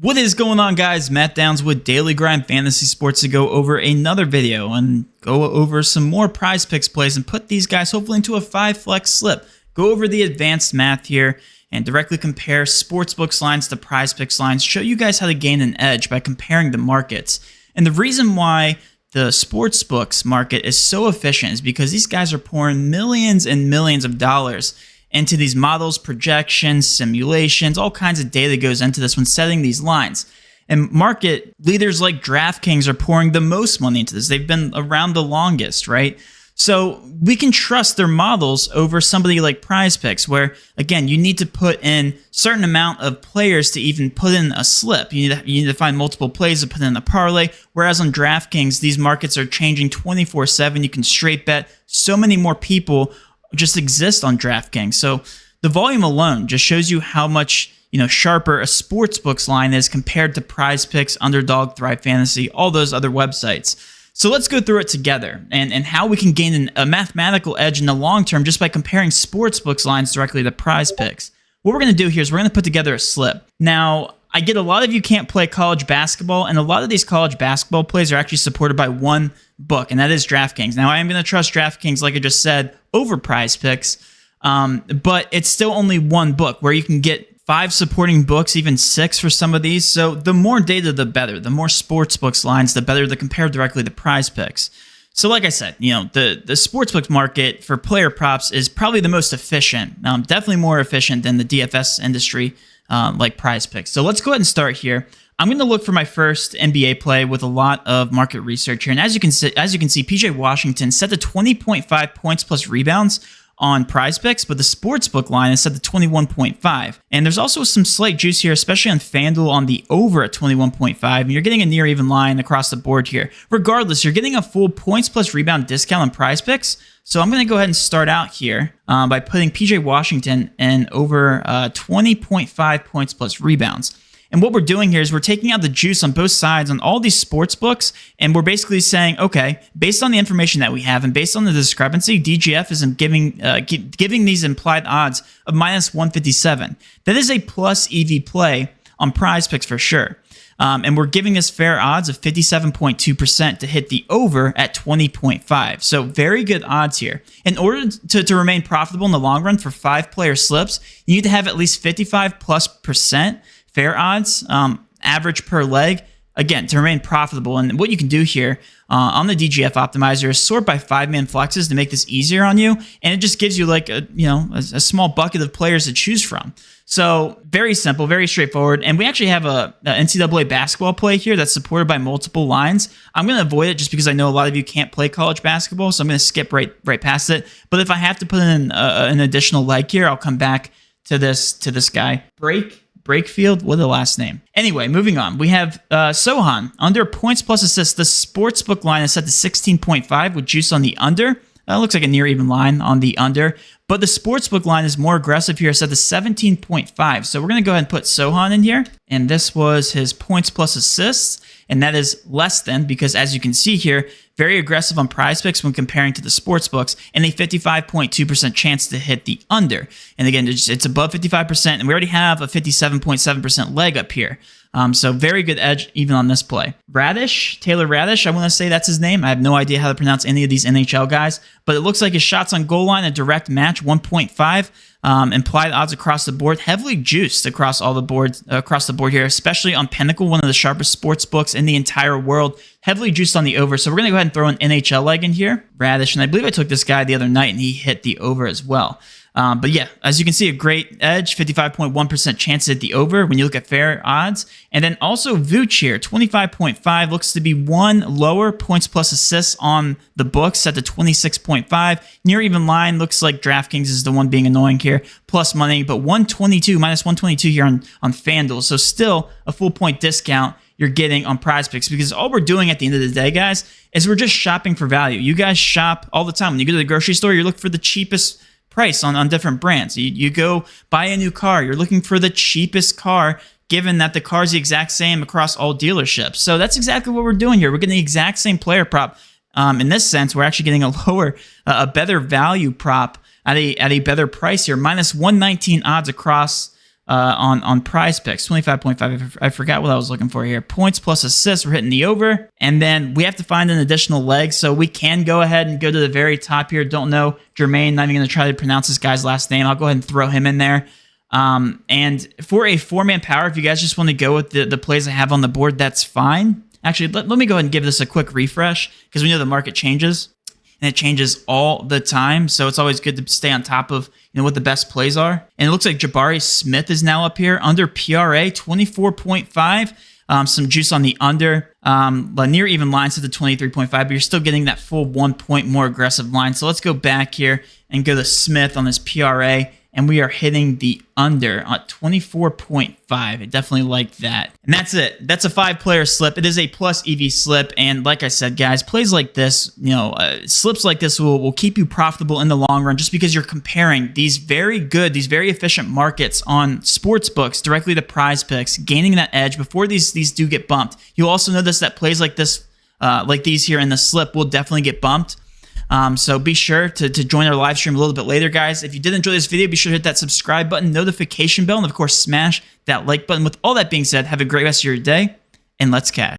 What is going on, guys? Matt Downs with Daily Grind Fantasy Sports to go over another video and go over some more prize picks plays and put these guys hopefully into a 5 flex slip. Go over the advanced math here and directly compare sportsbooks lines to prize picks lines. Show you guys how to gain an edge by comparing the markets. And the reason why the sportsbooks market is so efficient is because these guys are pouring millions and millions of dollars into these models, projections, simulations, all kinds of data goes into this when setting these lines. And market leaders like DraftKings are pouring the most money into this. They've been around the longest, right? So we can trust their models over somebody like Prizepicks, where, again, you need to put in certain amount of players to even put in a slip. You need to find multiple plays to put in a parlay, whereas on DraftKings, these markets are changing 24/7. You can straight bet. So many more people just exist on DraftKings. So the volume alone just shows you how much sharper a sportsbooks line is compared to Prizepicks, Underdog, Thrive Fantasy, all those other websites. So let's go through it together and how we can gain a mathematical edge in the long term just by comparing sportsbooks lines directly to Prizepicks. What we're going to do here is we're going to put together a slip. Now, I get a lot of you can't play college basketball, and a lot of these college basketball plays are actually supported by one book, and that is DraftKings. Now, I am going to trust DraftKings, like I just said, over Prizepicks, but it's still only one book where you can get 5 supporting books, even 6 for some of these. So the more data, the better. The more sportsbooks lines, the better to compare directly to Prizepicks. So like I said, the sportsbook market for player props is probably the most efficient, definitely more efficient than the DFS industry like Prizepicks. So let's go ahead and start here. I'm going to look for my first NBA play with a lot of market research here. And as you can see, PJ Washington set to 20.5 points plus rebounds on Prizepicks, but the sportsbook line is set to 21.5. And there's also some slight juice here, especially on FanDuel on the over at 21.5. And you're getting a near even line across the board here. Regardless, you're getting a full points plus rebound discount on Prizepicks. So I'm going to go ahead and start out here by putting PJ Washington in over 20.5 points plus rebounds. And what we're doing here is we're taking out the juice on both sides on all these sports books, and we're basically saying, okay, based on the information that we have and based on the discrepancy, DGF is giving these implied odds of minus 157. That is a plus EV play on Prizepicks for sure. And we're giving us fair odds of 57.2% to hit the over at 20.5. So very good odds here. In order to remain profitable in the long run for 5-player slips, you need to have at least 55+% fair odds, average per leg, again, to remain profitable. And what you can do here on the DGF optimizer is sort by 5-man flexes to make this easier on you. And it just gives you like a small bucket of players to choose from. So very simple, very straightforward. And we actually have a NCAA basketball play here that's supported by multiple lines. I'm going to avoid it just because I know a lot of you can't play college basketball. So I'm going to skip right past it. But if I have to put in an additional leg here, I'll come back to this guy. Breakfield, what a last name. Anyway, moving on. We have Sohan. Under points plus assists, the sportsbook line is set to 16.5 with juice on the under. Looks like a near even line on the under. But the sportsbook line is more aggressive here, set to 17.5. So we're going to go ahead and put Sohan in here. And this was his points plus assists. And that is less than, because as you can see here, very aggressive on Prizepicks when comparing to the sports books, and a 55.2% chance to hit the under. And again, it's above 55%, and we already have a 57.7% leg up here. So very good edge even on this play. Taylor Radish, I want to say that's his name. I have no idea how to pronounce any of these NHL guys, but it looks like his shots on goal line, a direct match, 1.5. Implied odds across the board, heavily juiced across the board here, especially on Pinnacle, one of the sharpest sports books in the entire world. Heavily juiced on the over. So we're going to go ahead and throw an NHL leg in here. Radish, and I believe I took this guy the other night and he hit the over as well. But yeah, as you can see, a great edge, 55.1% chance to hit the over when you look at fair odds. And then also Vooch here, 25.5, looks to be one lower points plus assists on the books, set to 26.5. Near even line, looks like DraftKings is the one being annoying here, plus money, but minus 122 here on FanDuel. So still a full point discount you're getting on Prizepicks, because all we're doing at the end of the day, guys, is we're just shopping for value. You guys shop all the time. When you go to the grocery store, you're looking for the cheapest price on different brands. You go buy a new car, you're looking for the cheapest car, given that the car is the exact same across all dealerships. So that's exactly what we're doing here. We're getting the exact same player prop. In this sense, we're actually getting a better value prop at a better price here. Minus 119 odds across on Prizepicks, 25.5. I forgot what I was looking for here. Points plus assists, we're hitting the over. And then we have to find an additional leg, so we can go ahead and go to the very top here. Don't know Jermaine, not even going to try to pronounce this guy's last name. I'll go ahead and throw him in there. And for a 4-man power, if you guys just want to go with the plays I have on the board, that's fine. Actually, let me go ahead and give this a quick refresh because we know the market changes. And it changes all the time, so it's always good to stay on top of what the best plays are. And it looks like Jabari Smith is now up here under PRA 24.5. Some juice on the under. Near even lines to the 23.5, but you're still getting that full 1 point more aggressive line. So let's go back here and go to Smith on this PRA, and we are hitting the under at 24.5. I definitely like that. And that's it. That's a 5-player slip. It is a plus EV slip. And like I said, guys, plays like this, slips like this will keep you profitable in the long run just because you're comparing these very good, these very efficient markets on sports books directly to Prizepicks, gaining that edge before these do get bumped. You'll also notice that plays like this, like these here in the slip will definitely get bumped. So be sure to join our live stream a little bit later, guys. If you did enjoy this video, be sure to hit that subscribe button, notification bell, and of course, smash that like button. With all that being said, have a great rest of your day, and let's cash.